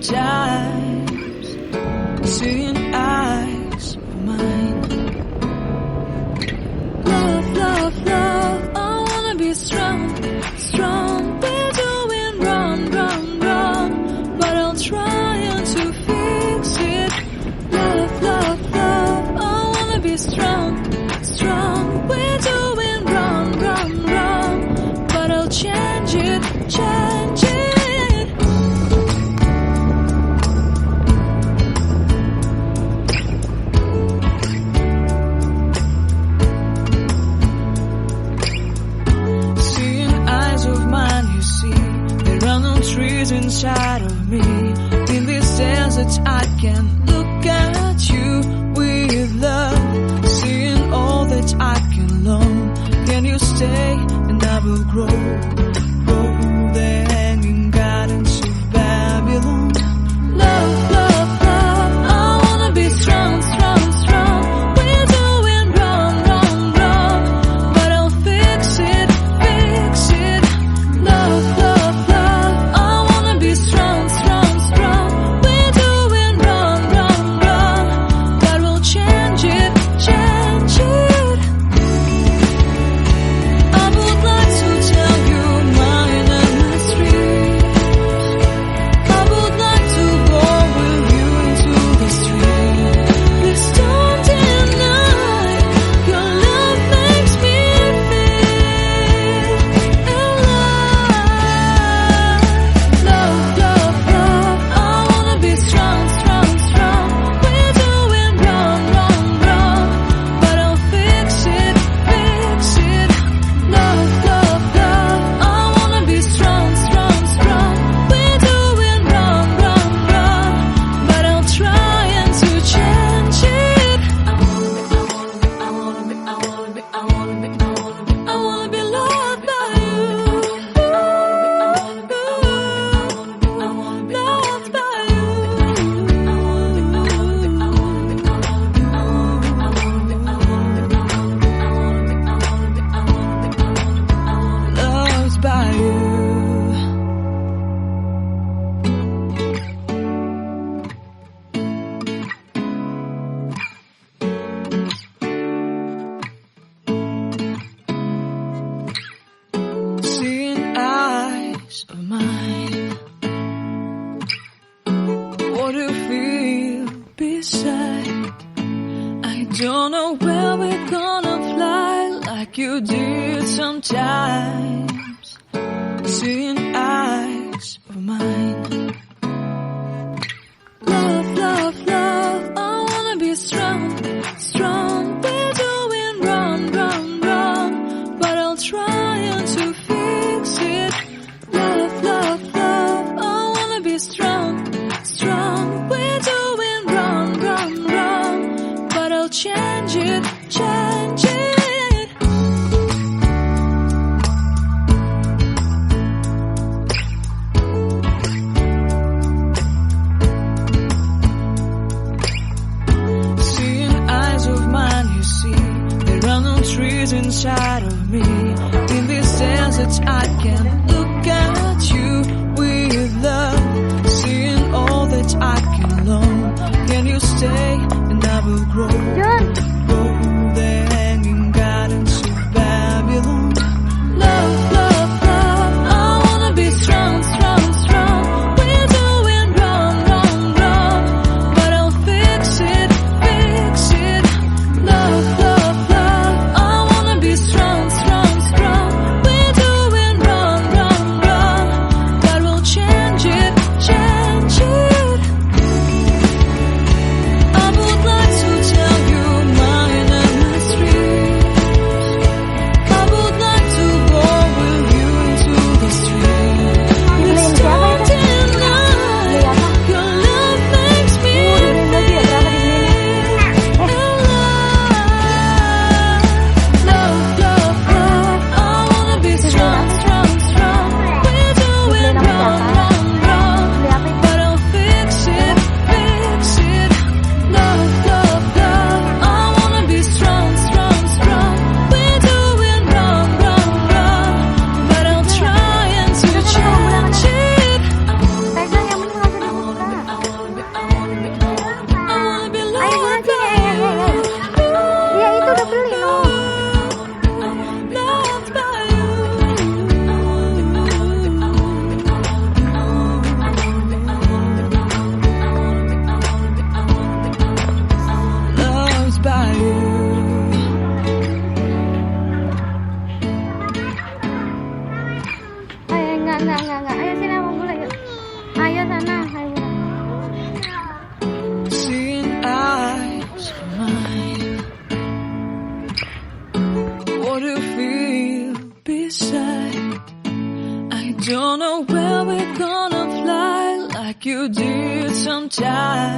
sometimes, seeing eyes of mine. Love, love, love, I wanna be strong, strong. We're doing wrong, wrong, wrong, but I'll try to fix it. Love, love, love, I wanna be strong, strong. We're doing wrong, wrong, wrong, but I'll change it, change it. Trees inside of me. In this desert I can look at you with love, seeing all that I can learn. Can you stay and I will grow, grow the hanging gardens of Babylon. Love, love, love, I wanna be strong, strong, strong. We're doing wrong, wrong, wrong, but I'll fix it, fix it. Love, love, love, strong, strong, strong. We're doing wrong, wrong, wrong, but we'll change it, change it. I would like to tell you mine and my street. I would like to go with you to the street. Please don't deny your love makes me feel alive. Love, love, love, I wanna be strong, strong, strong. We're doing wrong, wrong, wrong, but I'll fix it, fix it. Love, love, love, I wanna be strong, strong, strong. We're doing wrong, wrong, wrong, but I'll try to change it. I wanna be loved by you. Loved by you. Loved by you. Seeing eyes of mine. What do you feel beside? I don't know where we're gonna fly like you did sometimes. Seeing eyes of mine. Love, love, love, I wanna be strong, strong. We're doing wrong, wrong, wrong, but I'll try to fix it. Love, love, love, I wanna be strong, strong. We're doing wrong, wrong, wrong, but I'll change it, change it. Seeing eyes of mine, you see, there are no trees inside of me. In this desert I can look at you with love, seeing all that I can learn. Can you stay and I will grow, grow the hanging gardens of Babylon. Love, love, love, I wanna be strong, strong, strong. We're doing wrong, wrong, wrong, but I'll fix it, fix it. Love, love, love, I wanna be strong, strong, strong. We're doing wrong, wrong, Don't know where we're gonna fly like you did sometimes.